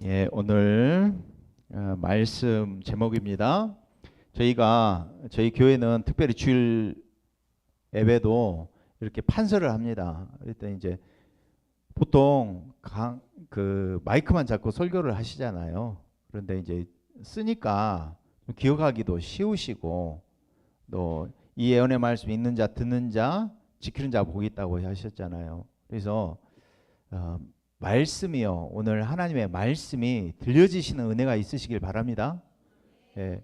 예, 오늘 말씀 제목입니다. 저희 교회는 특별히 주일 예배도 이렇게 판서를 합니다. 그랬더니 이제 보통 그 마이크만 잡고 설교를 하시잖아요. 그런데 이제 쓰니까 좀 기억하기도 쉬우시고 또 이 예언의 말씀 있는 자 듣는 자 지키는 자 복이 있다고 하셨잖아요. 그래서 말씀이요. 오늘 하나님의 말씀이 들려지시는 은혜가 있으시길 바랍니다. 예.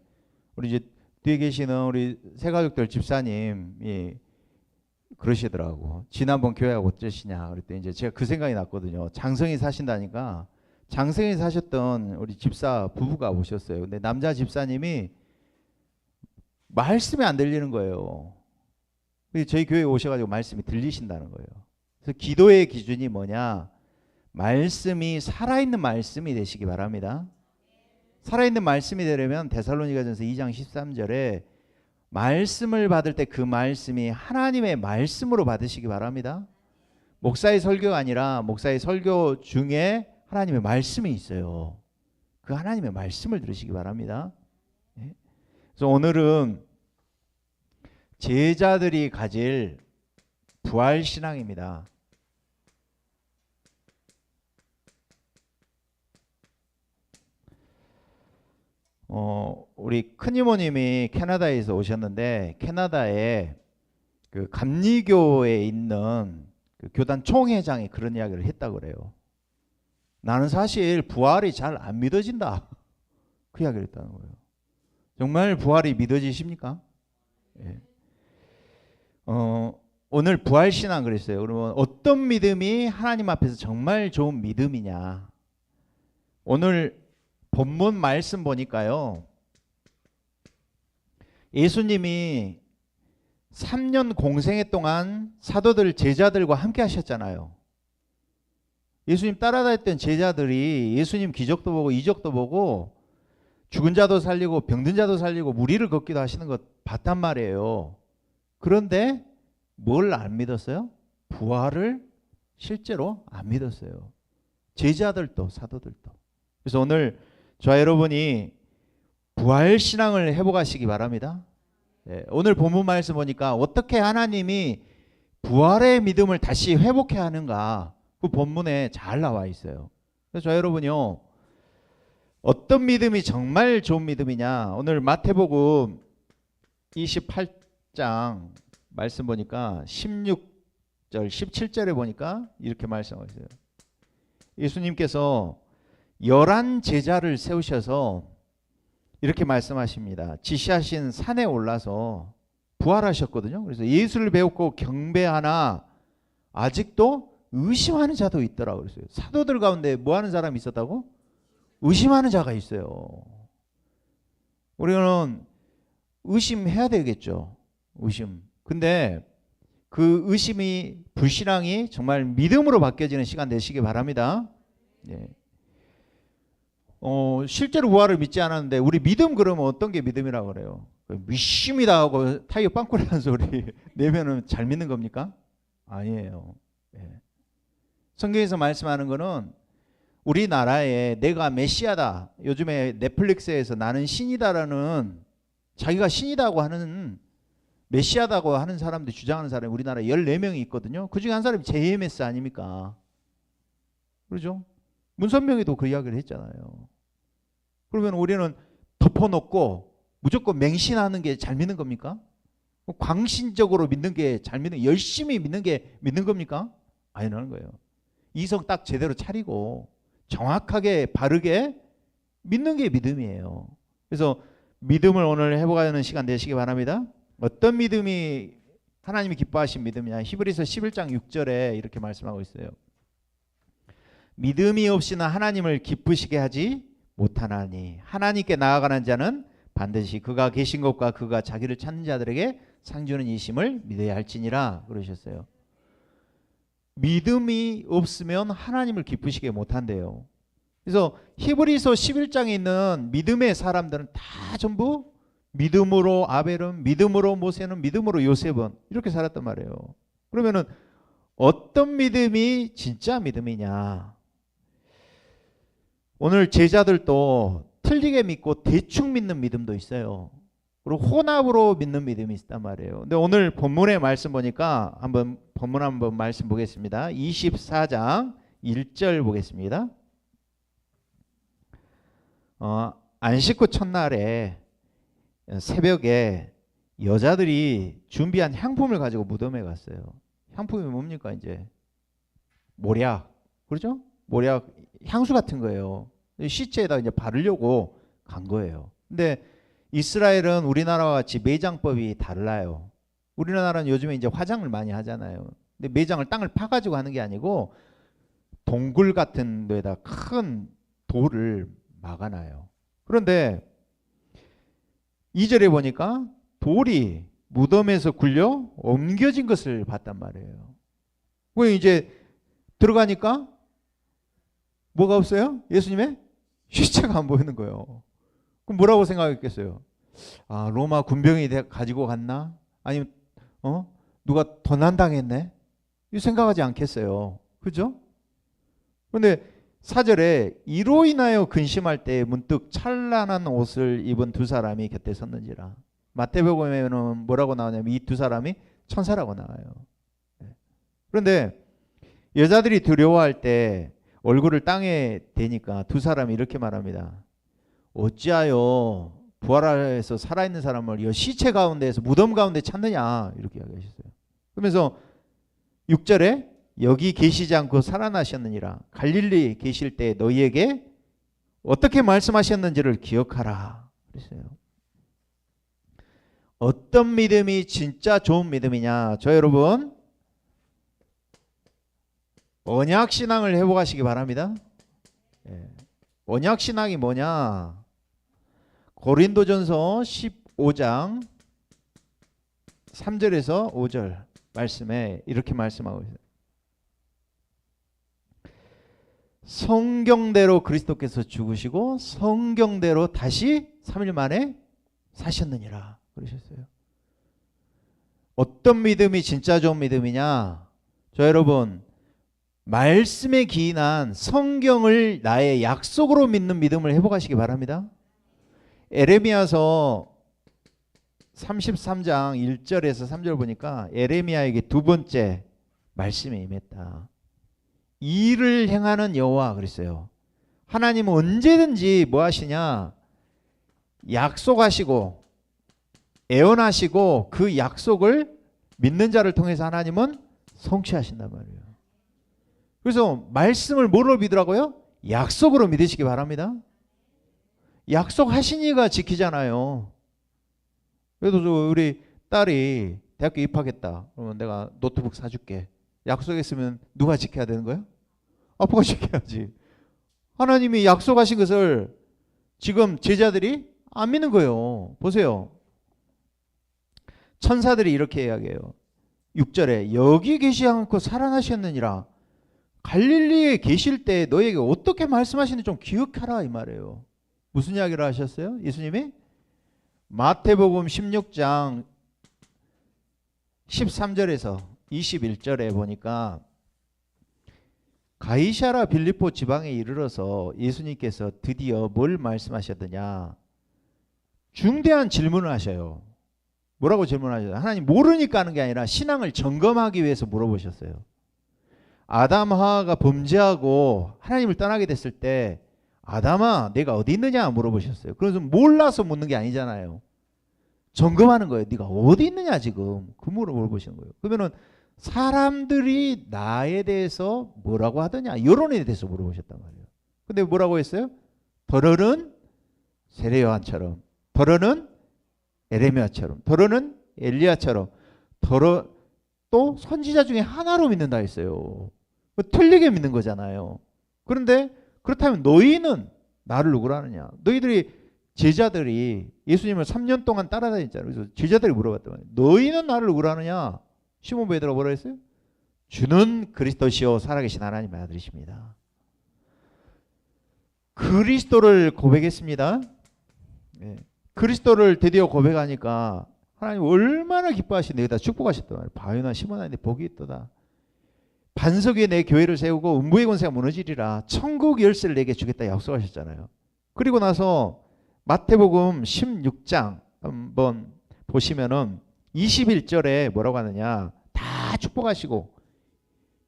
우리 이제 뒤에 계시는 우리 새가족들 집사님이 그러시더라고. 지난번 교회가 어쩌시냐. 그랬더니 이제 제가 그 생각이 났거든요. 장성이 사신다니까 장성이 사셨던 우리 집사 부부가 오셨어요. 근데 남자 집사님이 말씀이 안 들리는 거예요. 저희 교회에 오셔가지고 말씀이 들리신다는 거예요. 그래서 기도의 기준이 뭐냐? 말씀이 살아있는 말씀이 되시기 바랍니다. 살아있는 말씀이 되려면 데살로니가전서 2장 13절에 말씀을 받을 때 그 말씀이 하나님의 말씀으로 받으시기 바랍니다. 목사의 설교가 아니라 목사의 설교 중에 하나님의 말씀이 있어요. 그 하나님의 말씀을 들으시기 바랍니다. 그래서 오늘은 제자들이 가질 부활신앙입니다. 우리 큰 이모님이 캐나다에서 오셨는데 캐나다에 그 감리교에 있는 그 교단 총회장이 그런 이야기를 했다고 그래요. 나는 사실 부활이 잘 안 믿어진다. 그 이야기를 했다는 거예요. 정말 부활이 믿어지십니까? 예. 오늘 부활신앙 그랬어요. 그러면 어떤 믿음이 하나님 앞에서 정말 좋은 믿음이냐. 오늘 본문 말씀 보니까요. 예수님이 3년 공생애 동안 사도들 제자들과 함께 하셨잖아요. 예수님 따라다녔던 제자들이 예수님 기적도 보고 이적도 보고 죽은 자도 살리고 병든 자도 살리고 무리를 걷기도 하시는 것 봤단 말이에요. 그런데 뭘 안 믿었어요? 부활을 실제로 안 믿었어요. 제자들도 사도들도. 그래서 오늘 저와 여러분이 부활신앙을 회복하시기 바랍니다. 오늘 본문 말씀 보니까 어떻게 하나님이 부활의 믿음을 다시 회복해야 하는가 그 본문에 잘 나와 있어요. 그래서 저와 여러분이요. 어떤 믿음이 정말 좋은 믿음이냐. 오늘 마태복음 28장 말씀 보니까 16절 17절에 보니까 이렇게 말씀하세요. 예수님께서 11 제자를 세우셔서 이렇게 말씀하십니다. 지시하신 산에 올라서 부활하셨거든요. 그래서 예수를 배웠고 경배하나 아직도 의심하는 자도 있더라고요. 그랬어요. 사도들 가운데 뭐 하는 사람이 있었다고? 의심하는 자가 있어요. 우리는 의심해야 되겠죠. 의심. 근데 그 의심이 불신앙이 정말 믿음으로 바뀌어지는 시간 되시기 바랍니다. 예. 실제로 부활을 믿지 않았는데 우리 믿음 그러면 어떤 게 믿음이라고 그래요? 믿습니다 하고 타이어 빵꾸라는 소리 내면은 잘 믿는 겁니까? 아니에요. 예. 성경에서 말씀하는 거는 우리나라에 내가 메시아다. 요즘에 넷플릭스에서 나는 신이다라는 자기가 신이다고 하는 메시아다고 하는 사람들 주장하는 사람이 우리나라에 14명이 있거든요. 그 중에 한 사람이 JMS 아닙니까? 그렇죠? 문선명이도 그 이야기를 했잖아요. 그러면 우리는 덮어놓고 무조건 맹신하는 게 잘 믿는 겁니까? 광신적으로 믿는 게 잘 믿는, 열심히 믿는 게 믿는 겁니까? 아니라는 거예요. 이성 딱 제대로 차리고 정확하게 바르게 믿는 게 믿음이에요. 그래서 믿음을 오늘 회복하는 시간 되시기 바랍니다. 어떤 믿음이 하나님이 기뻐하신 믿음이냐. 히브리서 11장 6절에 이렇게 말씀하고 있어요. 믿음이 없이는 하나님을 기쁘시게 하지 못하나니 하나님께 나아가는 자는 반드시 그가 계신 것과 그가 자기를 찾는 자들에게 상 주는 이심을 믿어야 할지니라 그러셨어요. 믿음이 없으면 하나님을 기쁘시게 못한대요. 그래서 히브리서 11장에 있는 믿음의 사람들은 다 전부 믿음으로 아벨은, 믿음으로 모세는, 믿음으로 요셉은 이렇게 살았단 말이에요. 그러면은 어떤 믿음이 진짜 믿음이냐? 오늘 제자들도 틀리게 믿고 대충 믿는 믿음도 있어요. 그리고 혼합으로 믿는 믿음이 있단 말이에요. 근데 오늘 본문의 말씀 보니까 본문 한번 말씀 보겠습니다. 24장 1절 보겠습니다. 안식 후 첫날에 새벽에 여자들이 준비한 향품을 가지고 무덤에 갔어요. 향품이 뭡니까? 이제 모략, 그렇죠? 모략 향수 같은 거예요. 시체에다 이제 바르려고 간 거예요. 근데 이스라엘은 우리나라와 같이 매장법이 달라요. 우리나라는 요즘에 이제 화장을 많이 하잖아요. 근데 매장을 땅을 파가지고 하는 게 아니고 동굴 같은 데다 큰 돌을 막아놔요. 그런데 2절에 보니까 돌이 무덤에서 굴려 옮겨진 것을 봤단 말이에요. 왜 이제 들어가니까 뭐가 없어요? 예수님의 시체가 안 보이는 거예요. 그럼 뭐라고 생각했겠어요? 아, 로마 군병이 가지고 갔나? 아니면 누가 도난당했네? 이 생각하지 않겠어요. 그죠? 그런데 4절에 이로 인하여 근심할 때 문득 찬란한 옷을 입은 두 사람이 곁에 섰는지라. 마태복음에는 뭐라고 나오냐면 이 두 사람이 천사라고 나와요. 그런데 여자들이 두려워할 때 얼굴을 땅에 대니까 두 사람이 이렇게 말합니다. 어찌하여 부활해서 살아있는 사람을 시체 가운데에서 무덤 가운데 찾느냐, 이렇게 이야기하셨어요. 그러면서 6절에 여기 계시지 않고 살아나셨느니라. 갈릴리 계실 때 너희에게 어떻게 말씀하셨는지를 기억하라 그랬어요. 어떤 믿음이 진짜 좋은 믿음이냐? 저 여러분 언약신앙을 회복하시기 바랍니다. 언약신앙이 뭐냐? 고린도전서 15장 3절에서 5절 말씀에 이렇게 말씀하고 있어요. 성경대로 그리스도께서 죽으시고 성경대로 다시 3일 만에 사셨느니라 그러셨어요. 어떤 믿음이 진짜 좋은 믿음이냐? 저 여러분 말씀에 기인한 성경을 나의 약속으로 믿는 믿음을 회복하시기 바랍니다. 에레미야서 33장 1절에서 3절 보니까 에레미야에게 두 번째 말씀이 임했다. 일을 행하는 여호와 그랬어요. 하나님은 언제든지 뭐 하시냐? 약속하시고 애원하시고 그 약속을 믿는 자를 통해서 하나님은 성취하신단 말이에요. 그래서 말씀을 뭐로 믿으라고요? 약속으로 믿으시기 바랍니다. 약속하신 이가 지키잖아요. 그래도 우리 딸이 대학교 입학했다. 그러면 내가 노트북 사줄게. 약속했으면 누가 지켜야 되는 거예요? 아빠가 지켜야지. 하나님이 약속하신 것을 지금 제자들이 안 믿는 거예요. 보세요. 천사들이 이렇게 이야기해요. 6절에 여기 계시지 않고 살아나셨느니라. 갈릴리에 계실 때 너에게 어떻게 말씀하시는지 좀 기억하라 이 말이에요. 무슨 이야기를 하셨어요? 예수님이 마태복음 16장 13절에서 21절에 보니까 가이사랴 빌립보 지방에 이르러서 예수님께서 드디어 뭘 말씀하셨느냐? 중대한 질문을 하셔요. 뭐라고 질문하셨어요? 하나님 모르니까 하는 게 아니라 신앙을 점검하기 위해서 물어보셨어요. 아담 하와가 범죄하고 하나님을 떠나게 됐을 때 아담아 네가 어디 있느냐 물어보셨어요. 그래서 몰라서 묻는 게 아니잖아요. 점검하는 거예요. 네가 어디 있느냐 지금. 그 물어보시는 거예요. 그러면은 사람들이 나에 대해서 뭐라고 하더냐 여론에 대해서 물어보셨단 말이에요. 근데 뭐라고 했어요? 더러는 세례요한처럼, 더러는 에레미야처럼, 더러는 엘리야처럼, 더러 또 선지자 중에 하나로 믿는다 했어요. 틀리게 믿는 거잖아요. 그런데 그렇다면 너희는 나를 누구라 하느냐? 너희들이 제자들이 예수님을 3년 동안 따라다녔잖아요. 그래서 제자들이 물어봤단 말이에요. 너희는 나를 누구라 하느냐? 시몬 베드로가 뭐라 했어요? 주는 그리스도시요 살아계신 하나님의 아들이십니다. 그리스도를 고백했습니다. 네. 그리스도를 드디어 고백하니까 하나님 얼마나 기뻐하시는데 여기다 축복하셨단 말이에요. 바요나 시몬아 내 복이 있도다. 반석 위에 내 교회를 세우고 음부의 권세가 무너지리라. 천국 열쇠를 내게 주겠다 약속하셨잖아요. 그리고 나서 마태복음 16장 한번 보시면은 21절에 뭐라고 하느냐, 다 축복하시고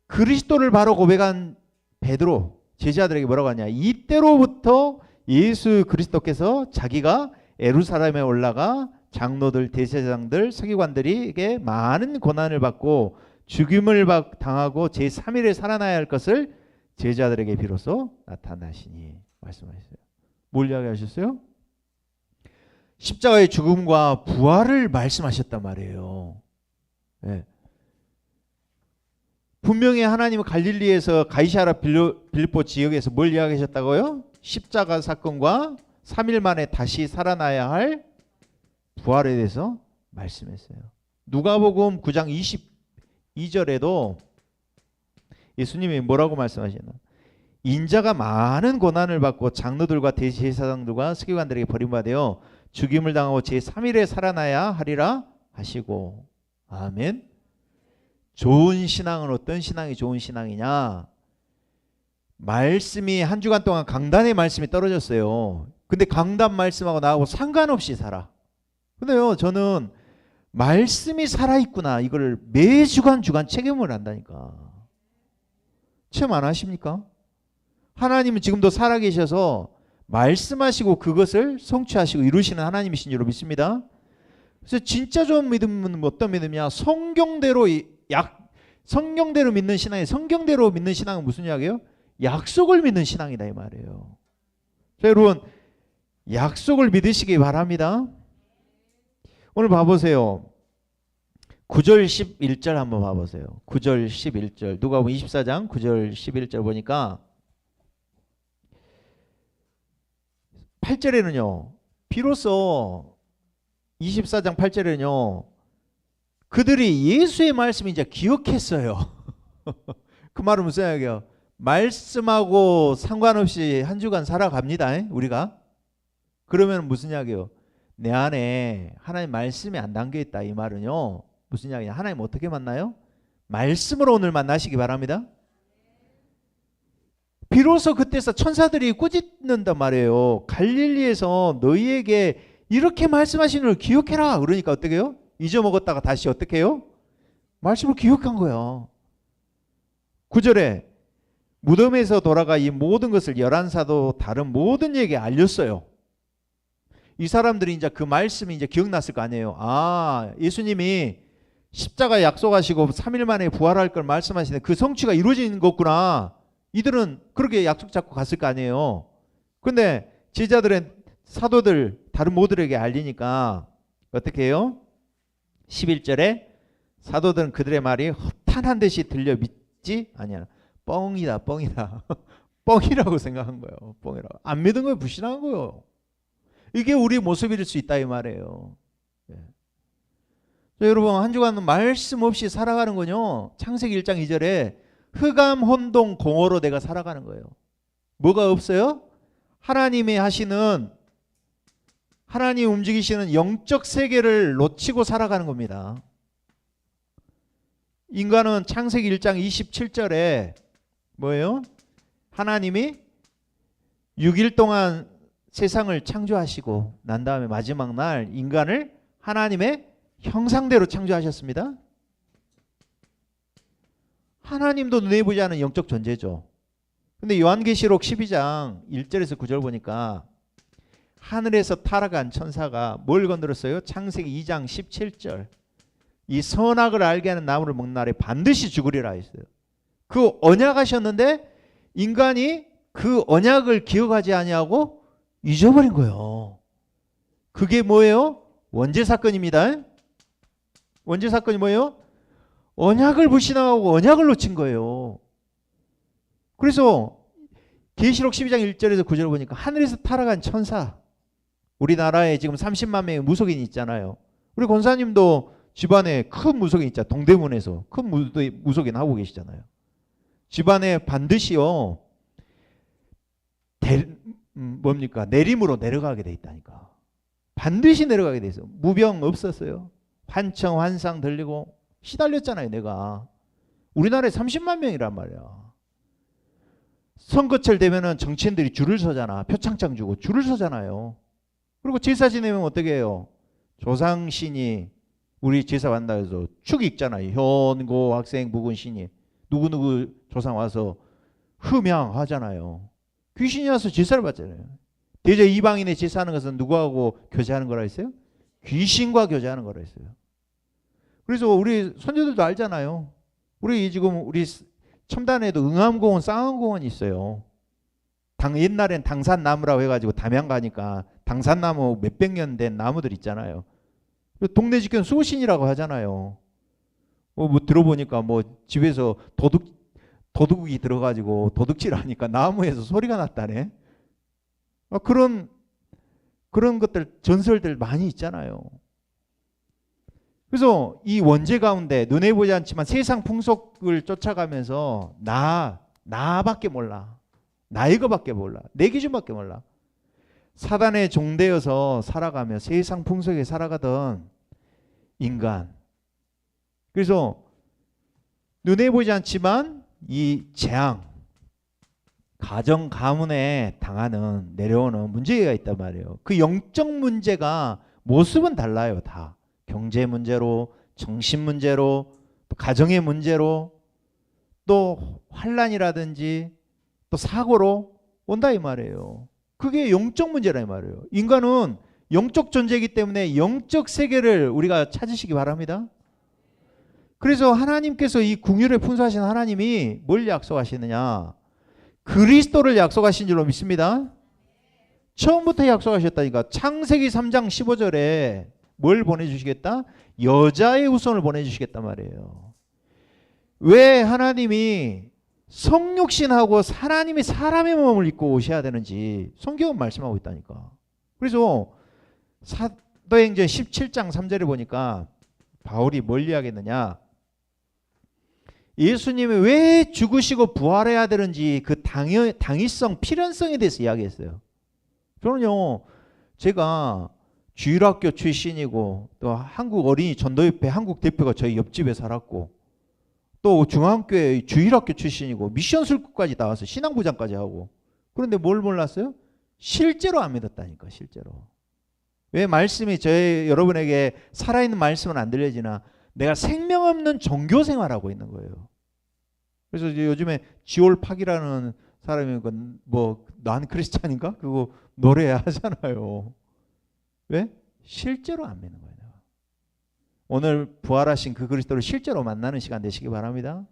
그리스도를 바로 고백한 베드로 제자들에게 뭐라고 하냐, 이때로부터 예수 그리스도께서 자기가 예루살렘에 올라가 장로들, 대제사장들, 서기관들에게 많은 고난을 받고 죽임을 당하고 제3일에 살아나야 할 것을 제자들에게 비로소 나타나시니 말씀하셨어요. 뭘 이야기하셨어요? 십자가의 죽음과 부활을 말씀하셨단 말이에요. 네. 분명히 하나님은 갈릴리에서 가이사랴 빌립보 지역에서 뭘 이야기하셨다고요? 십자가 사건과 3일 만에 다시 살아나야 할 부활에 대해서 말씀했어요. 누가복음 9장 22절에도 예수님이 뭐라고 말씀하시나? 인자가 많은 고난을 받고 장로들과 대제사장들과 서기관들에게 버림받아 죽임을 당하고 제3일에 살아나야 하리라 하시고. 아멘. 좋은 신앙은 어떤 신앙이 좋은 신앙이냐? 말씀이 한 주간 동안 강단의 말씀이 떨어졌어요. 근데 강단 말씀하고 나하고 상관없이 살아. 근데요, 저는 말씀이 살아있구나, 이걸 매 주간 체험을 한다니까. 체험 안 하십니까? 하나님은 지금도 살아계셔서 말씀하시고 그것을 성취하시고 이루시는 하나님이신 줄로 믿습니다. 그래서 진짜 좋은 믿음은 어떤 믿음이냐? 성경대로 믿는 신앙이, 성경대로 믿는 신앙은 무슨 이야기예요? 약속을 믿는 신앙이다 이 말이에요. 자, 여러분 약속을 믿으시기 바랍니다. 오늘 봐보세요. 9절 11절 한번 봐보세요. 9절 11절 누가복음 24장 9절 11절 보니까 8절에는요. 비로소 24장 8절에는요. 그들이 예수의 말씀을 이제 기억했어요. 그 말은 무슨 이야기예요? 말씀하고 상관없이 한 주간 살아갑니다. 우리가. 그러면 무슨 이야기예요? 내 안에 하나님 말씀이 안 담겨있다 이 말은요. 무슨 이야기냐? 하나님 어떻게 만나요? 말씀으로 오늘 만나시기 바랍니다. 비로소 그때서 천사들이 꾸짖는단 말이에요. 갈릴리에서 너희에게 이렇게 말씀하시는 걸 기억해라. 그러니까 어떻게 해요? 잊어먹었다가 다시 어떻게 해요? 말씀을 기억한 거예요. 9절에 무덤에서 돌아가 이 모든 것을 열한 사도 다른 모든 이에게 알렸어요. 이 사람들이 이제 그 말씀이 이제 기억났을 거 아니에요. 아, 예수님이 십자가 약속하시고 3일 만에 부활할 걸 말씀하시는데 그 성취가 이루어지는 거구나. 이들은 그렇게 약속 잡고 갔을 거 아니에요. 근데 제자들은 사도들 다른 모두에게 알리니까 어떻게 해요? 11절에 사도들은 그들의 말이 허탄한 듯이 들려 믿지 아니야. 뻥이다. 뻥이라고 생각한 거예요. 뻥이라고. 안 믿은 거예요. 불신한 거예요. 이게 우리 모습일 수 있다 이 말이에요. 네. 자, 여러분 한 주간은 말씀 없이 살아가는 거요. 창세기 1장 2절에 흑암 혼동 공허로 내가 살아가는 거예요. 뭐가 없어요? 하나님이 하시는, 하나님 움직이시는 영적 세계를 놓치고 살아가는 겁니다. 인간은 창세기 1장 27절에 뭐예요? 하나님이 6일 동안 세상을 창조하시고 난 다음에 마지막 날 인간을 하나님의 형상대로 창조하셨습니다. 하나님도 눈에 보이지 않는 영적 존재죠. 근데 요한계시록 12장 1절에서 9절 보니까 하늘에서 타락한 천사가 뭘 건드렸어요? 창세기 2장 17절 이 선악을 알게 하는 나무를 먹는 날에 반드시 죽으리라 했어요. 그 언약하셨는데 인간이 그 언약을 기억하지 아니하고 잊어버린 거예요. 그게 뭐예요? 원죄 사건입니다. 원죄 사건이 뭐예요? 언약을 불신하고 언약을 놓친 거예요. 그래서 계시록 12장 1절에서 9절 보니까 하늘에서 타락한 천사, 우리나라에 지금 30만 명의 무속인이 있잖아요. 우리 권사님도 집안에 큰 무속인 있잖아요. 동대문에서 큰 무속인 하고 계시잖아요. 집안에 반드시요 뭡니까? 내림으로 내려가게 돼 있다니까. 반드시 내려가게 돼 있어요. 무병 없었어요. 환청 환상 들리고 시달렸잖아요. 내가 우리나라에 30만 명이란 말이야. 선거철 되면은 정치인들이 줄을 서잖아. 표창장 주고 줄을 서잖아요. 그리고 제사 지내면 어떻게 해요? 조상신이 우리 제사 받는다 해서 축 읽잖아요. 현고 학생 묵은 신이 누구누구 조상 와서 흠양하잖아요. 귀신이 와서 제사를 받잖아요. 대저 이방인의 제사하는 것은 누구하고 교제하는 거라 했어요? 귀신과 교제하는 거라 했어요. 그래서 우리 선조들도 알잖아요. 우리 지금 우리 첨단에도 응암공원, 쌍암공원이 있어요. 옛날엔 당산나무라고 해가지고 담양 가니까 당산나무 몇백 년 된 나무들 있잖아요. 동네 집견 수호신이라고 하잖아요. 뭐 들어보니까 뭐 집에서 도둑이 들어가지고 도둑질하니까 나무에서 소리가 났다네. 그런 것들 전설들 많이 있잖아요. 그래서 이 원죄 가운데 눈에 보지 않지만 세상 풍속을 쫓아가면서 나밖에 몰라. 나 이거밖에 몰라. 내 기준밖에 몰라. 사단의 종되어서 살아가며 세상 풍속에 살아가던 인간. 그래서 눈에 보지 않지만 이 재앙, 가정 가문에 당하는 내려오는 문제가 있단 말이에요. 그 영적 문제가 모습은 달라요. 다. 경제 문제로, 정신 문제로, 또 가정의 문제로, 또 환난이라든지 또 사고로 온다 이 말이에요. 그게 영적 문제라 이 말이에요. 인간은 영적 존재이기 때문에 영적 세계를 우리가 찾으시기 바랍니다. 그래서 하나님께서 이 궁유를 fun수하신 하나님이 뭘 약속하시느냐? 그리스도를 약속하신 줄로 믿습니다. 처음부터 약속하셨다니까. 창세기 3장 15절에 뭘 보내주시겠다? 여자의 후손을 보내주시겠단 말이에요. 왜 하나님이 성육신하고 하나님이 사람의 몸을 입고 오셔야 되는지 성경은 말씀하고 있다니까. 그래서 사도행전 17장 3절에 보니까 바울이 뭘 이야기했느냐? 예수님이 왜 죽으시고 부활해야 되는지 그 당위성, 필연성에 대해서 이야기했어요. 저는요, 제가 주일학교 출신이고 또 한국 어린이 전도협회 한국 대표가 저희 옆집에 살았고 또 중앙교회 주일학교 출신이고 미션 술국까지 나와서 신앙부장까지 하고 그런데 뭘 몰랐어요? 실제로 안 믿었다니까. 실제로. 왜 말씀이 여러분에게 살아있는 말씀은 안 들려지나 내가 생명 없는 종교 생활하고 있는 거예요. 그래서 요즘에 지올팍이라는 사람이 뭐 난 크리스찬인가? 그거 노래 하잖아요. 왜? 실제로 안 믿는 거예요. 오늘 부활하신 그 그리스도를 실제로 만나는 시간 되시기 바랍니다.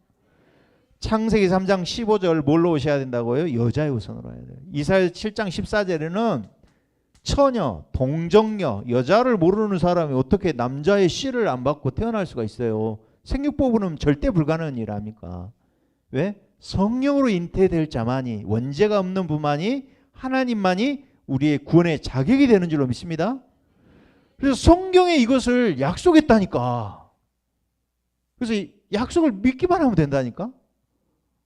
창세기 3장 15절 뭘로 오셔야 된다고요? 여자의 후손으로 해야 돼요. 이사야 7장 14절에는 처녀, 동정녀, 여자를 모르는 사람이 어떻게 남자의 씨를 안 받고 태어날 수가 있어요. 생육법으로는 절대 불가능한 일 아닙니까? 왜? 성령으로 잉태될 자만이, 원죄가 없는 분만이, 하나님만이 우리의 구원의 자격이 되는 줄로 믿습니다. 그래서 성경에 이것을 약속했다니까. 그래서 약속을 믿기만 하면 된다니까.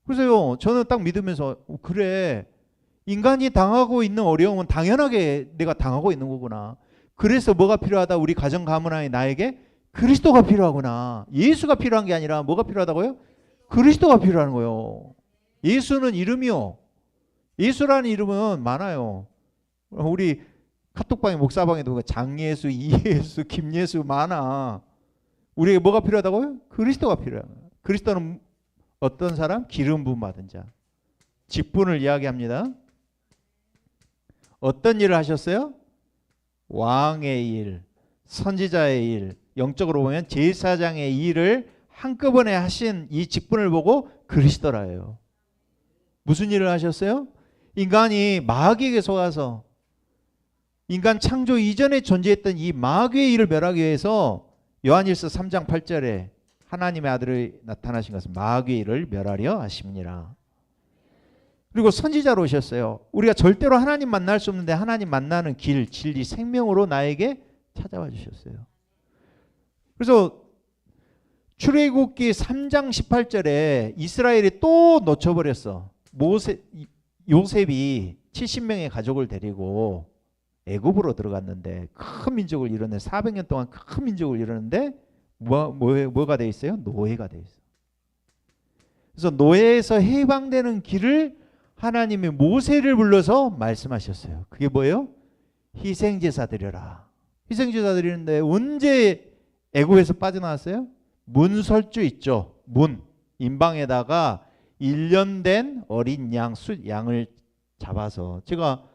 그래서요, 저는 딱 믿으면서 그래, 인간이 당하고 있는 어려움은 당연하게 내가 당하고 있는 거구나. 그래서 뭐가 필요하다? 우리 가정 가문 안에 나에게 그리스도가 필요하구나. 예수가 필요한 게 아니라 뭐가 필요하다고요? 그리스도가 필요한 거예요. 예수는 이름이요. 예수라는 이름은 많아요. 우리 카톡방에 목사방에도 장예수, 이예수, 김예수 많아. 우리에게 뭐가 필요하다고요? 그리스도가 필요해요. 그리스도는 어떤 사람? 기름 부음 받은 자. 직분을 이야기합니다. 어떤 일을 하셨어요? 왕의 일, 선지자의 일, 영적으로 보면 제사장의 일을 한꺼번에 하신 이 직분을 보고 그리스도라 해요. 무슨 일을 하셨어요? 인간이 마귀에게 속아서 인간 창조 이전에 존재했던 이 마귀의 일을 멸하기 위해서 요한일서 3장 8절에 하나님의 아들이 나타나신 것은 마귀의 일을 멸하려 하심이니라. 그리고 선지자로 오셨어요. 우리가 절대로 하나님 만날 수 없는데 하나님 만나는 길, 진리, 생명으로 나에게 찾아와 주셨어요. 그래서 출애굽기 3장 18절에 이스라엘이 또 놓쳐버렸어. 요셉이 70명의 가족을 데리고 애굽으로 들어갔는데 큰 민족을 이뤘는데 400년 동안 큰 민족을 이뤘는데 뭐가 돼 있어요? 노예가 돼 있어. 그래서 노예에서 해방되는 길을 하나님이 모세를 불러서 말씀하셨어요. 그게 뭐예요? 희생제사 드려라. 희생제사 드리는데 언제 애굽에서 빠져나왔어요? 문설주 있죠. 문 인방에다가 1년 된 어린 양을 잡아서, 제가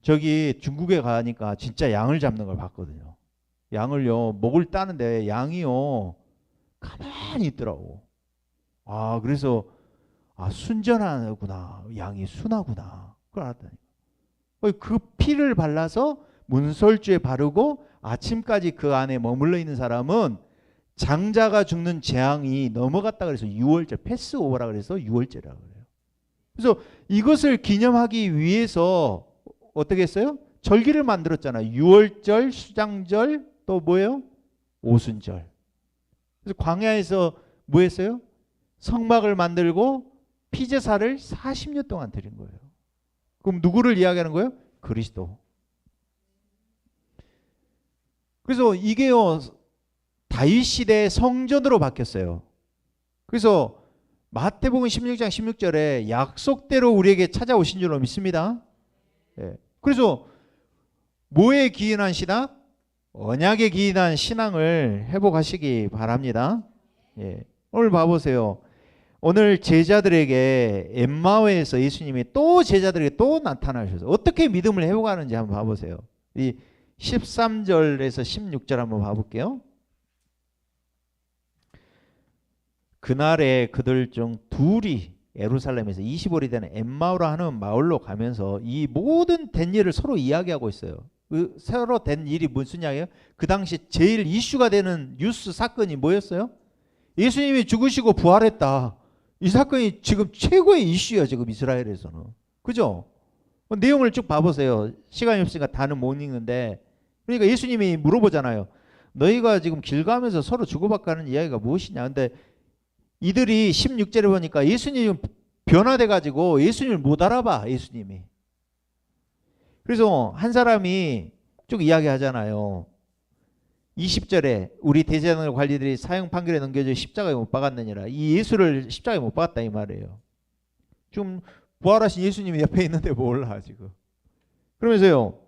저기 중국에 가니까 진짜 양을 잡는 걸 봤거든요. 양을요, 목을 따는데 양이요 가만히 있더라고. 아, 그래서 순전하구나, 양이 순하구나, 그걸 알았다니까. 그 피를 발라서 문설주에 바르고 아침까지 그 안에 머물러 있는 사람은 장자가 죽는 재앙이 넘어갔다 그래서 6월절, 패스오버라 그래서 6월절이라고 그래요. 그래서 이것을 기념하기 위해서 어떻게 했어요? 절기를 만들었잖아요. 6월절, 수장절, 또 뭐예요? 오순절. 그래서 광야에서 뭐 했어요? 성막을 만들고 피제사를 40년 동안 드린 거예요. 그럼 누구를 이야기하는 거예요? 그리스도. 그래서 이게요, 다윗 시대의 성전으로 바뀌었어요. 그래서 마태복음 16장 16절에 약속대로 우리에게 찾아오신 줄로 믿습니다. 예. 그래서 뭐에 기인한 신앙? 언약에 기인한 신앙을 회복하시기 바랍니다. 예. 오늘 봐보세요. 오늘 제자들에게 엠마오에서 예수님이 또 제자들에게 또 나타나셔서 어떻게 믿음을 회복하는지 한번 봐보세요. 이 13절에서 16절 한번 봐볼게요. 그날에 그들 중 둘이 예루살렘에서 20월이 되는 엠마오라 하는 마을로 가면서 이 모든 된 일을 서로 이야기하고 있어요. 그 서로 된 일이 무슨 이야기예요? 그 당시 제일 이슈가 되는 뉴스 사건이 뭐였어요? 예수님이 죽으시고 부활했다. 이 사건이 지금 최고의 이슈예요. 지금 이스라엘에서는. 그죠? 내용을 쭉 봐보세요. 시간이 없으니까 다는 못 읽는데, 그러니까 예수님이 물어보잖아요. 너희가 지금 길 가면서 서로 주고받고 하는 이야기가 무엇이냐. 근데 이들이 16절에 보니까 예수님이 변화돼 가지고 예수님을 못 알아봐. 예수님이. 그래서 한 사람이 쭉 이야기하잖아요. 20절에 우리 대제사장 관리들이 사형 판결에 넘겨져 십자가에 못 박았느니라. 이 예수를 십자가에 못 박았다 이 말이에요. 좀 부활하신 예수님이 옆에 있는데 몰라 지금. 그러면서요,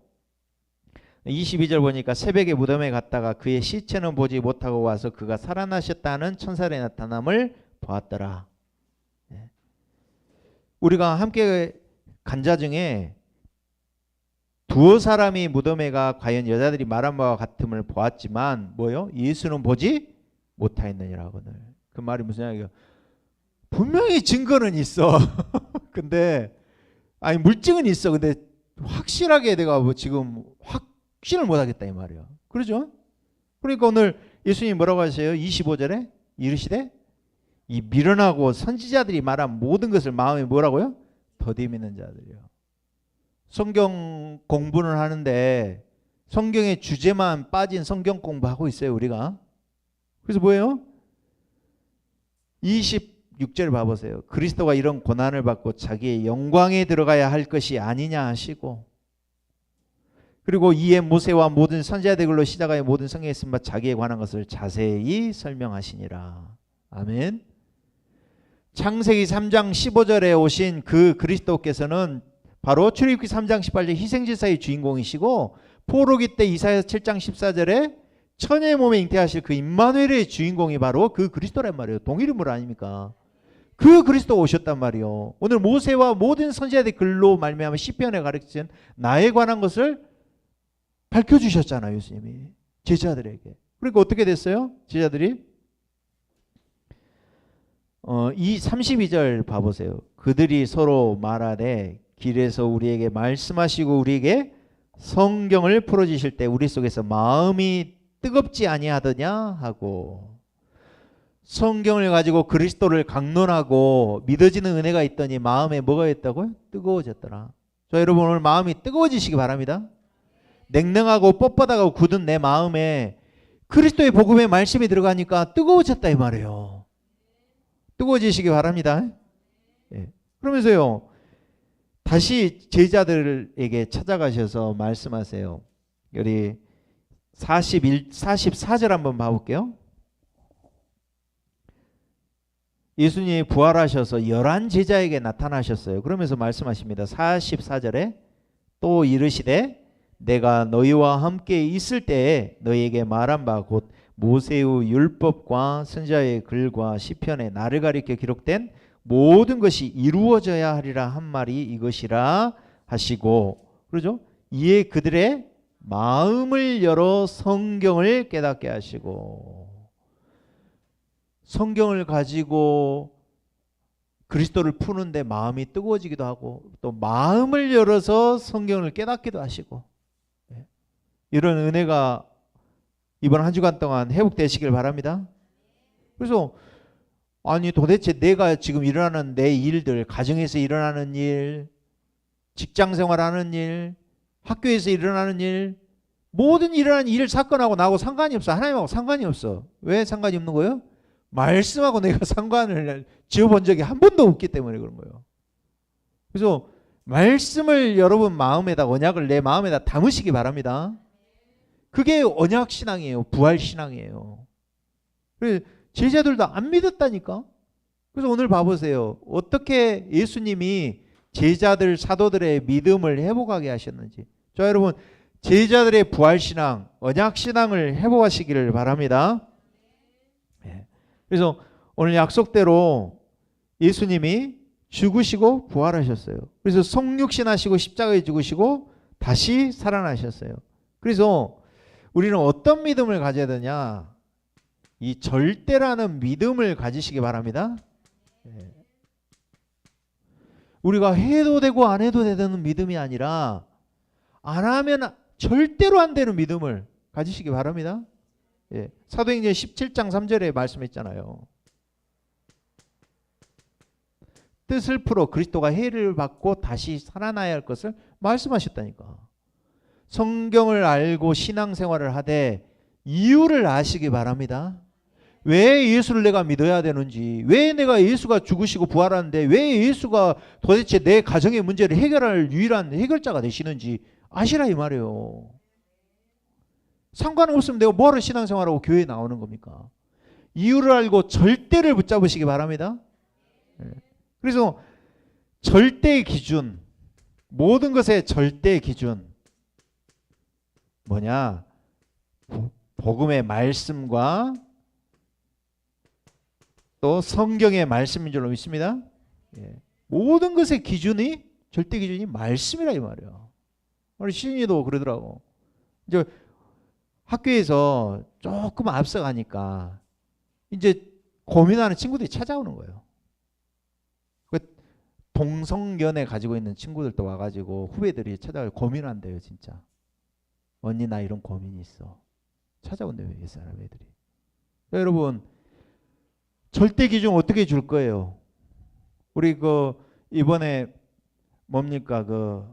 22절 보니까 새벽에 무덤에 갔다가 그의 시체는 보지 못하고 와서 그가 살아나셨다는 천사의 나타남을 보았더라. 우리가 함께 간 자 중에 두어 사람이 무덤에 가 과연 여자들이 말한 바와 같음을 보았지만 뭐요? 예수는 보지 못하였느니라거늘. 그 말이 무슨 이야기예요? 분명히 증거는 있어. 근데 아니 물증은 있어. 근데 확실하게 내가 뭐 지금 확신을 못하겠다 이 말이에요. 그러죠? 그러니까 오늘 예수님이 뭐라고 하세요? 25절에 이르시되 이 미련하고 선지자들이 말한 모든 것을 마음에 뭐라고요? 더디 믿는 자들이요. 성경 공부는 하는데 성경의 주제만 빠진 성경 공부하고 있어요 우리가. 그래서 뭐예요? 26절 봐보세요. 그리스도가 이런 고난을 받고 자기의 영광에 들어가야 할 것이 아니냐 하시고, 그리고 이에 모세와 모든 선지자들로 시작하여 모든 성경에 쓴 바 자기에 관한 것을 자세히 설명하시니라. 아멘. 창세기 3장 15절에 오신 그 그리스도께서는 바로 출애굽기 3장 18절 희생제사의 주인공이시고, 포로기 때 이사야서 7장 14절에 천의 몸에 잉태하실 그 임마누엘의 주인공이 바로 그 그리스도란 말이에요. 동일인물 아닙니까? 그 그리스도가 오셨단 말이에요. 오늘 모세와 모든 선지자들의 글로 말미암아 시편에 가르친 나에 관한 것을 밝혀주셨잖아요. 예수님이 제자들에게. 그러니까 어떻게 됐어요? 제자들이 이 32절 봐보세요. 그들이 서로 말하되 길에서 우리에게 말씀하시고 우리에게 성경을 풀어주실 때 우리 속에서 마음이 뜨겁지 아니하더냐 하고, 성경을 가지고 그리스도를 강론하고 믿어지는 은혜가 있더니 마음에 뭐가 있다고요? 뜨거워졌더라. 자, 여러분 오늘 마음이 뜨거워지시기 바랍니다. 냉랭하고 뻣뻣하고 굳은 내 마음에 그리스도의 복음의 말씀이 들어가니까 뜨거워졌다 이 말이에요. 뜨거워지시기 바랍니다. 예. 그러면서요 다시 제자들에게 찾아가셔서 말씀하세요. 우리 44절 한번 봐볼게요. 예수님이 부활하셔서 11 제자에게 나타나셨어요. 그러면서 말씀하십니다. 44절에 또 이르시되 내가 너희와 함께 있을 때에 너희에게 말한 바 곧 모세의 율법과 선지자의 글과 시편에 나를 가리켜 기록된 모든 것이 이루어져야 하리라 한 말이 이것이라 하시고, 그러죠? 이에 그들의 마음을 열어 성경을 깨닫게 하시고, 성경을 가지고 그리스도를 푸는데 마음이 뜨거워지기도 하고 또 마음을 열어서 성경을 깨닫기도 하시고, 이런 은혜가 이번 한 주간 동안 회복되시길 바랍니다. 그래서 아니 도대체 내가 지금 일어나는 내 일들, 가정에서 일어나는 일, 직장생활하는 일, 학교에서 일어나는 일, 모든 일어나는 일 사건하고 나하고 상관이 없어. 하나님하고 상관이 없어. 왜 상관이 없는 거예요? 말씀하고 내가 상관을 지어본 적이 한 번도 없기 때문에 그런 거예요. 그래서 말씀을 여러분 마음에다, 언약을 내 마음에다 담으시기 바랍니다. 그게 언약신앙이에요. 부활신앙이에요. 그래서 제자들도 안 믿었다니까. 그래서 오늘 봐보세요. 어떻게 예수님이 제자들, 사도들의 믿음을 회복하게 하셨는지. 자, 여러분, 제자들의 부활신앙, 언약신앙을 회복하시기를 바랍니다. 그래서 오늘 약속대로 예수님이 죽으시고 부활하셨어요. 그래서 성육신하시고 십자가에 죽으시고 다시 살아나셨어요. 그래서 우리는 어떤 믿음을 가져야 되냐? 이 절대라는 믿음을 가지시기 바랍니다. 우리가 해도 되고 안 해도 되는 믿음이 아니라 안 하면 절대로 안 되는 믿음을 가지시기 바랍니다. 사도행전 17장 3절에 말씀했잖아요. 뜻을 풀어 그리스도가 해를 받고 다시 살아나야 할 것을 말씀하셨다니까. 성경을 알고 신앙생활을 하되 이유를 아시기 바랍니다. 왜 예수를 내가 믿어야 되는지, 왜 내가 예수가 죽으시고 부활하는데 왜 예수가 도대체 내 가정의 문제를 해결할 유일한 해결자가 되시는지 아시라 이 말이에요. 상관없으면 내가 뭐하러 신앙생활하고 교회에 나오는 겁니까? 이유를 알고 절대를 붙잡으시기 바랍니다. 그래서 절대의 기준, 모든 것의 절대의 기준 뭐냐? 복음의 말씀과 또 성경의 말씀인 줄로 믿습니다. 모든 것의 기준이, 절대 기준이 말씀이라 이 말이야. 우리 시인이도 그러더라고. 이제 학교에서 조금 앞서가니까 이제 고민하는 친구들이 찾아오는 거예요. 동성연애 가지고 있는 친구들도 와가지고 후배들이 찾아와서 고민한대요. 진짜. 언니 나 이런 고민이 있어. 찾아온대요. 이 사람 애들이. 여러분 절대 기준 어떻게 줄 거예요? 우리 이번에 뭡니까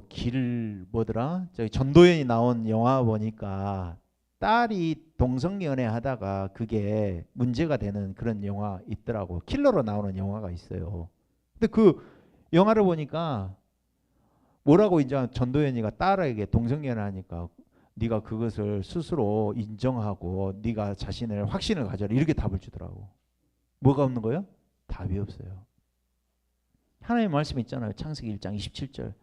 길 뭐더라? 저기 전도연이 나온 영화 보니까 딸이 동성연애 하다가 그게 문제가 되는 그런 영화 있더라고. 킬러로 나오는 영화가 있어요. 근데 그 영화를 보니까 뭐라고 이제 전도연이가 딸에게 동성연애 하니까 네가 그것을 스스로 인정하고 네가 자신의 확신을 가져라 이렇게 답을 주더라고. 뭐가 없는 거예요? 답이 없어요. 하나님의 말씀 있잖아요. 창세기 1장 27절.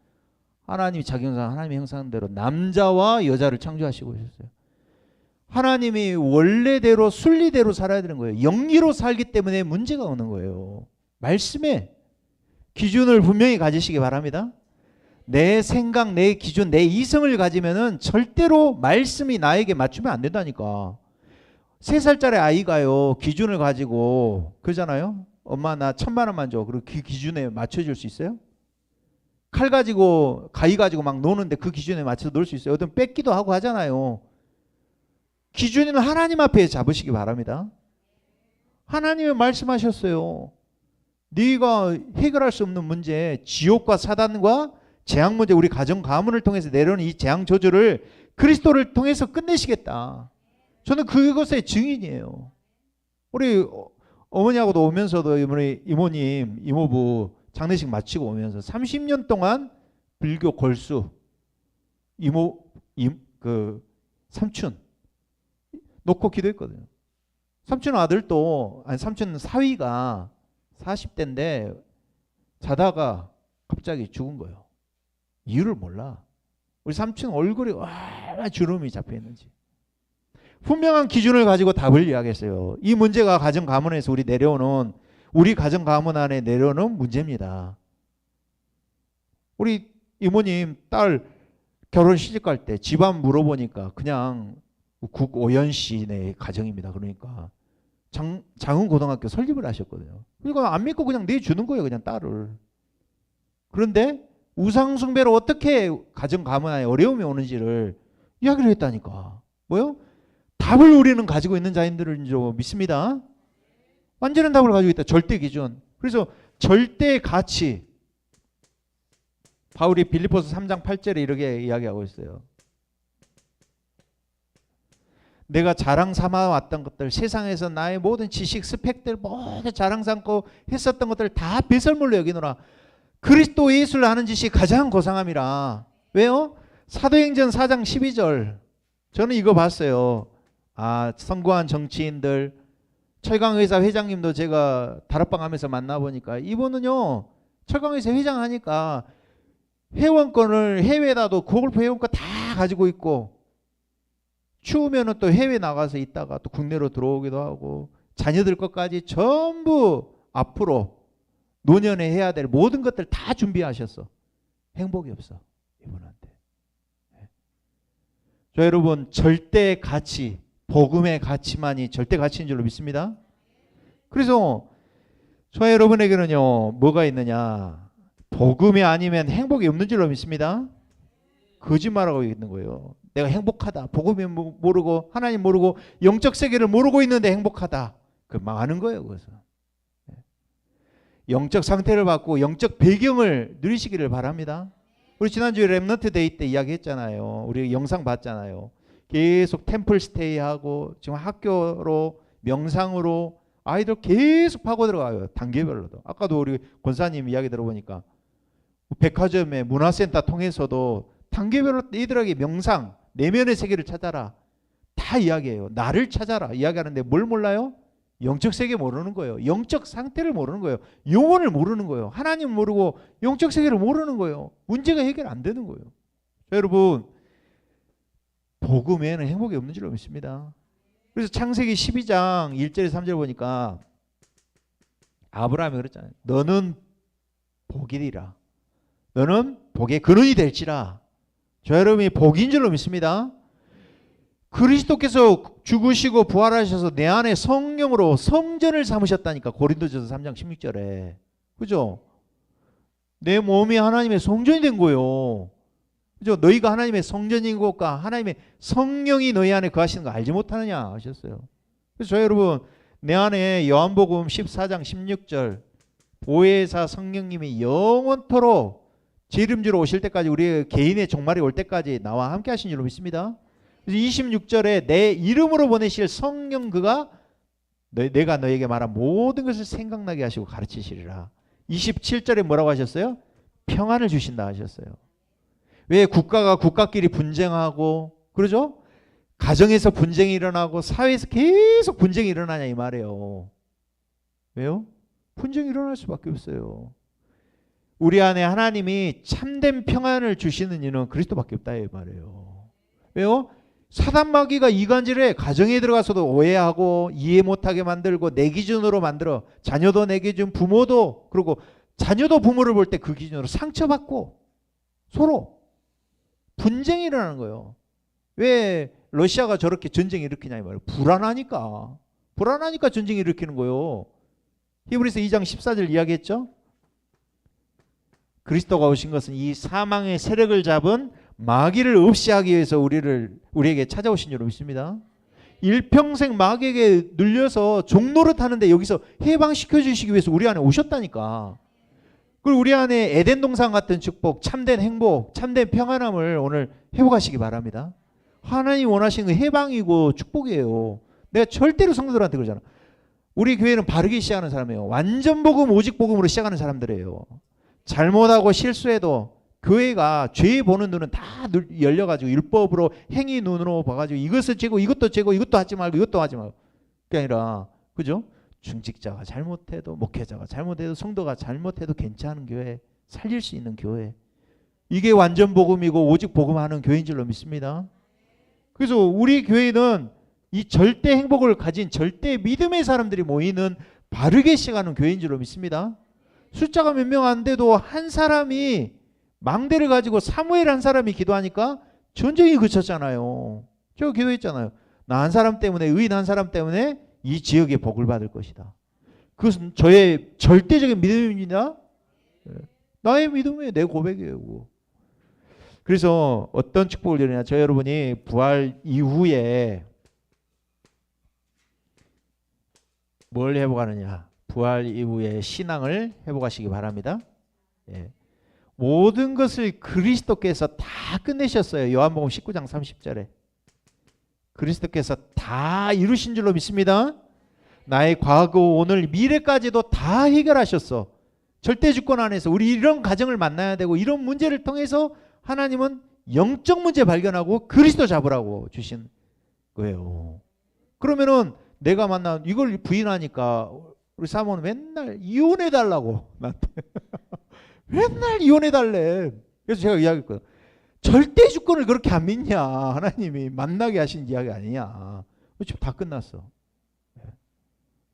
하나님이 자기 형상, 하나님의 형상대로 남자와 여자를 창조하시고 오셨어요. 하나님이 원래대로 순리대로 살아야 되는 거예요. 영리로 살기 때문에 문제가 오는 거예요. 말씀에 기준을 분명히 가지시기 바랍니다. 내 생각, 내 기준, 내 이성을 가지면은 절대로 말씀이 나에게 맞추면 안 된다니까. 3살짜리 아이가요 기준을 가지고 그러잖아요. 엄마 나 1,000만 원만 줘. 그리고 그 기준에 맞춰줄 수 있어요? 칼 가지고 가위 가지고 막 노는데 그 기준에 맞춰서 놀 수 있어요? 어떤 뺏기도 하고 하잖아요. 기준은 하나님 앞에 잡으시기 바랍니다. 하나님이 말씀하셨어요. 네가 해결할 수 없는 문제, 지옥과 사단과 재앙 문제, 우리 가정 가문을 통해서 내려오는 이 재앙 저주를 그리스도를 통해서 끝내시겠다. 저는 그것의 증인이에요. 우리 어머니하고도 오면서도 우리 이모님, 이모부 장례식 마치고 오면서 30년 동안 불교 골수 삼촌 놓고 기도했거든요. 삼촌 아들도, 아니 삼촌 사위가 40대인데 자다가 갑자기 죽은 거예요. 이유를 몰라. 우리 삼촌 얼굴이 얼마나 주름이 잡혀 있는지. 분명한 기준을 가지고 답을 이야기했어요. 이 문제가 가정 가문에서 우리 가정 가문 안에 내려오는 문제입니다. 우리 이모님 딸 결혼 시집갈 때 집안 물어보니까 그냥 국오연시내 가정입니다. 그러니까 장흥고등학교 설립을 하셨거든요. 그러니까 안 믿고 그냥 내주는 거예요. 그냥 딸을. 그런데 우상숭배로 어떻게 가정 가문 안에 어려움이 오는지를 이야기를 했다니까. 뭐요? 답을 우리는 가지고 있는 자인들을 믿습니다. 완전한 답을 가지고 있다. 절대 기준. 그래서 절대 가치. 바울이 빌립보서 3장 8절에 이렇게 이야기하고 있어요. 내가 자랑 삼아왔던 것들, 세상에서 나의 모든 지식, 스펙들 모두 자랑 삼고 했었던 것들 다 배설물로 여기노라. 그리스도 예수를 아는 지식이 가장 고상함이라. 왜요? 사도행전 4장 12절. 저는 이거 봤어요. 선거한 정치인들, 철강의사 회장님도 제가 다락방 하면서 만나보니까 이분은요, 철강의사 회장 하니까 회원권을 해외에다도 골프 회원권 다 가지고 있고, 추우면은 또 해외 나가서 있다가 또 국내로 들어오기도 하고, 자녀들 것까지 전부 앞으로 노년에 해야 될 모든 것들 다 준비하셨어. 행복이 없어, 이분한테. 저 여러분, 절대 가치, 복음의 가치만이 절대 가치인 줄로 믿습니다. 그래서 저 여러분에게는요, 뭐가 있느냐? 복음이 아니면 행복이 없는 줄로 믿습니다. 거짓말하고 있는 거예요. 내가 행복하다. 복음이 모르고 하나님 모르고 영적 세계를 모르고 있는데 행복하다. 그 망하는 거예요. 그래서 영적 상태를 받고 영적 배경을 누리시기를 바랍니다. 우리 지난주에 렘넌트 데이 때 이야기했잖아요. 우리 영상 봤잖아요. 계속 템플 스테이하고 지금 학교로 명상으로 아이들 계속 파고 들어가요. 단계별로도. 아까도 우리 권사님 이야기 들어보니까 백화점에 문화센터 통해서도 단계별로 이들에게 명상, 내면의 세계를 찾아라. 다 이야기해요. 나를 찾아라. 이야기하는데 뭘 몰라요? 영적 세계 모르는 거예요. 영적 상태를 모르는 거예요. 영혼을 모르는 거예요. 하나님 모르고 영적 세계를 모르는 거예요. 문제가 해결 안 되는 거예요. 여러분, 복음에는 행복이 없는 줄로 믿습니다. 그래서 창세기 12장 1절에서 3절 보니까 아브라함이 그랬잖아요. 너는 복이리라. 너는 복의 근원이 될지라. 저 여러분이 복인 줄로 믿습니다. 그리스도께서 죽으시고 부활하셔서 내 안에 성령으로 성전을 삼으셨다니까. 고린도전서 3장 16절에. 그죠? 내 몸이 하나님의 성전이 된 거예요. 그죠? 너희가 하나님의 성전인 것과 하나님의 성령이 너희 안에 거하시는 거 알지 못하느냐 하셨어요. 그래서 저 여러분, 내 안에 요한복음 14장 16절 보혜사 성령님이 영원토록 제 이름 주러 오실 때까지, 우리 개인의 종말이 올 때까지 나와 함께 하신 줄로 믿습니다. 그래서 26절에 내 이름으로 보내실 성령 그가 내가 너에게 말한 모든 것을 생각나게 하시고 가르치시리라. 27절에 뭐라고 하셨어요? 평안을 주신다 하셨어요. 왜 국가가 국가끼리 분쟁하고 그러죠? 가정에서 분쟁이 일어나고 사회에서 계속 분쟁이 일어나냐 이 말이에요. 왜요? 분쟁이 일어날 수밖에 없어요. 우리 안에 하나님이 참된 평안을 주시는 이는 그리스도밖에 없다 이 말이에요. 왜요? 사단 마귀가 이간질에 가정에 들어가서도 오해하고 이해 못하게 만들고 내 기준으로 만들어. 자녀도 내 기준, 부모도, 그리고 자녀도 부모를 볼 때 그 기준으로 상처받고 서로 분쟁이 일어나는 거예요. 왜 러시아가 저렇게 전쟁을 일으키냐 이 말이에요. 불안하니까 전쟁을 일으키는 거예요. 히브리서 2장 14절 이야기했죠. 그리스도가 오신 것은 이 사망의 세력을 잡은 마귀를 없이 하기 위해서 우리에게 찾아오신 줄 믿습니다. 일평생 마귀에게 눌려서 종노릇 하는데 여기서 해방시켜 주시기 위해서 우리 안에 오셨다니까. 그리고 우리 안에 에덴 동산 같은 축복, 참된 행복, 참된 평안함을 오늘 회복하시기 바랍니다. 하나님 원하시는 건 해방이고 축복이에요. 내가 절대로 성도들한테 그러잖아. 우리 교회는 바르게 시작하는 사람이에요. 완전 복음, 오직 복음으로 시작하는 사람들이에요. 잘못하고 실수해도 교회가 죄 보는 눈은 다 열려가지고 율법으로 행위 눈으로 봐가지고 이것을 죄고 이것도 죄고 이것도 하지 말고 이것도 하지 말고 그게 아니라 그죠? 중직자가 잘못해도, 목회자가 잘못해도, 성도가 잘못해도 괜찮은 교회, 살릴 수 있는 교회, 이게 완전 복음이고 오직 복음하는 교회인 줄로 믿습니다. 그래서 우리 교회는 이 절대 행복을 가진 절대 믿음의 사람들이 모이는 바르게 시작하는 교회인 줄로 믿습니다. 숫자가 몇 명 안 돼도 한 사람이 망대를 가지고 사무엘 한 사람이 기도하니까 전쟁이 그쳤잖아요. 저 기도했잖아요. 나 한 사람 때문에, 의인 한 사람 때문에 이 지역에 복을 받을 것이다. 그것은 저의 절대적인 믿음입니다. 나의 믿음이에요. 내 고백이에요. 그거. 그래서 어떤 축복을 드리냐, 저 여러분이 부활 이후에 뭘 회복하느냐, 부활 이후에 신앙을 회복하시기 바랍니다. 예. 모든 것을 그리스도께서 다 끝내셨어요. 요한복음 19장 30절에 그리스도께서 다 이루신 줄로 믿습니다. 나의 과거, 오늘, 미래까지도 다 해결하셨어. 절대 주권 안에서 우리 이런 가정을 만나야 되고, 이런 문제를 통해서 하나님은 영적 문제 발견하고 그리스도 잡으라고 주신 거예요. 그러면은 내가 만난 이걸 부인하니까 우리 사모는 맨날 이혼해 달라고 나한테 맨날 이혼해 달래. 그래서 제가 이야기했거든. 절대 주권을 그렇게 안 믿냐? 하나님이 만나게 하신 이야기 아니냐? 지금 다 끝났어.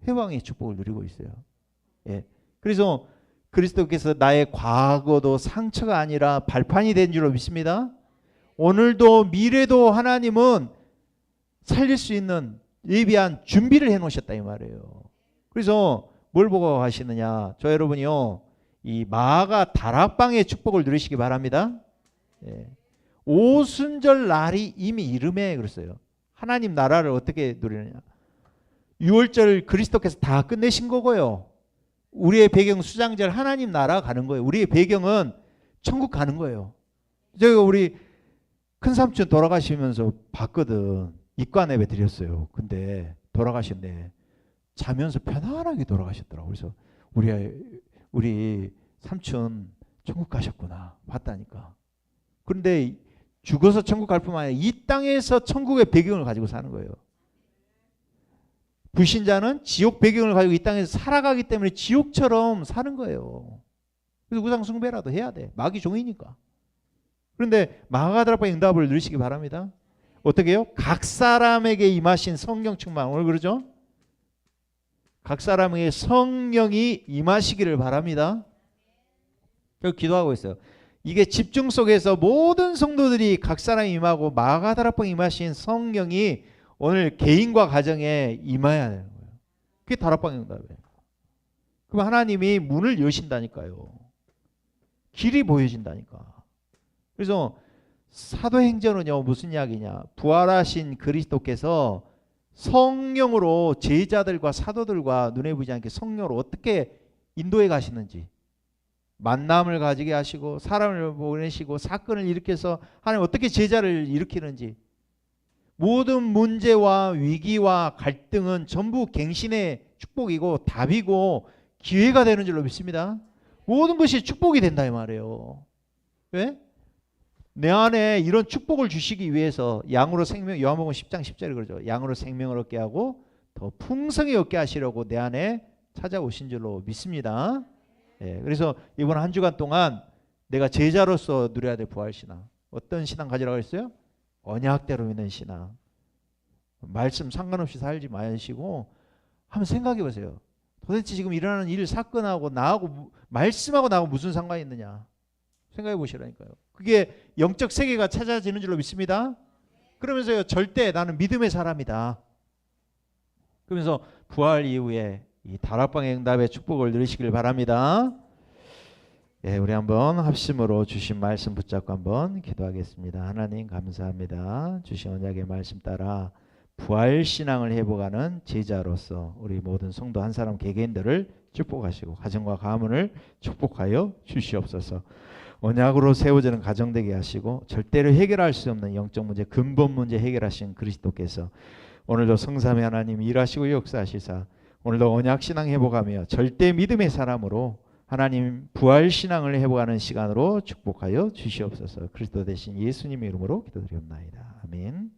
회방의 축복을 누리고 있어요. 예. 그래서 그리스도께서 나의 과거도 상처가 아니라 발판이 된 줄로 믿습니다. 오늘도 미래도 하나님은 살릴 수 있는 예비한 준비를 해놓으셨다 이 말이에요. 그래서 뭘 보고 하시느냐? 저 여러분이요, 이 마가 다락방의 축복을 누리시기 바랍니다. 예. 오순절 날이 이미 이름에 그랬어요. 하나님 나라를 어떻게 누리느냐? 6월절 그리스도께서 다 끝내신 거고요. 우리의 배경 수장절 하나님 나라 가는 거예요. 우리의 배경은 천국 가는 거예요. 제가 우리 큰 삼촌 돌아가시면서 봤거든. 입관 예배 드렸어요. 근데 돌아가셨네. 자면서 편안하게 돌아가셨더라고. 그래서 우리 삼촌 천국 가셨구나 봤다니까. 그런데 죽어서 천국 갈 뿐만 아니라 이 땅에서 천국의 배경을 가지고 사는 거예요. 불신자는 지옥 배경을 가지고 이 땅에서 살아가기 때문에 지옥처럼 사는 거예요. 그래서 우상 숭배라도 해야 돼. 마귀 종이니까. 그런데 마가다락방의 응답을 누리시기 바랍니다. 어떻게 해요? 각 사람에게 임하신 성령 충만. 오늘 그러죠? 각 사람에게 성령이 임하시기를 바랍니다. 그래서 기도하고 있어요. 이게 집중 속에서 모든 성도들이 각 사람이 임하고 마가다락방에 임하신 성령이 오늘 개인과 가정에 임해야 되는 거예요. 그게 다락방의 응답이에요. 그럼 하나님이 문을 여신다니까요. 길이 보여진다니까. 그래서 사도행전은요, 무슨 이야기냐? 부활하신 그리스도께서 성령으로 제자들과 사도들과 눈에 보이지 않게 성령으로 어떻게 인도해 가시는지, 만남을 가지게 하시고 사람을 보내시고 사건을 일으켜서 하나님 어떻게 제자를 일으키는지, 모든 문제와 위기와 갈등은 전부 갱신의 축복이고 답이고 기회가 되는 줄로 믿습니다. 모든 것이 축복이 된다 이 말이에요. 왜? 내 안에 이런 축복을 주시기 위해서 양으로 생명, 요한복음 10장 10절에 그러죠. 양으로 생명을 얻게 하고 더 풍성히 얻게 하시려고 내 안에 찾아오신 줄로 믿습니다. 예, 그래서 이번 한 주간 동안 내가 제자로서 누려야 될 부활신앙, 어떤 신앙 가지라고 했어요? 언약대로 믿는 신앙. 말씀 상관없이 살지 마시고 한번 생각해 보세요. 도대체 지금 일어나는 일 사건하고 나하고 말씀하고 나하고 무슨 상관이 있느냐 생각해 보시라니까요. 그게 영적 세계가 찾아지는 줄로 믿습니다. 그러면서요, 절대 나는 믿음의 사람이다. 그러면서 부활 이후에 이 다락방의 응답의 축복을 누리시길 바랍니다. 예, 우리 한번 합심으로 주신 말씀 붙잡고 한번 기도하겠습니다. 하나님 감사합니다. 주신 언약의 말씀 따라 부활 신앙을 회복하는 제자로서 우리 모든 성도 한 사람 개개인들을 축복하시고 가정과 가문을 축복하여 주시옵소서. 언약으로 세워지는 가정 되게 하시고 절대로 해결할 수 없는 영적 문제, 근본 문제 해결하신 그리스도께서 오늘도 성삼위 하나님 일하시고 역사하시사 오늘도 언약 신앙 회복하며 절대 믿음의 사람으로 하나님 부활 신앙을 회복하는 시간으로 축복하여 주시옵소서. 그리스도 대신 예수님의 이름으로 기도드리옵나이다. 아멘.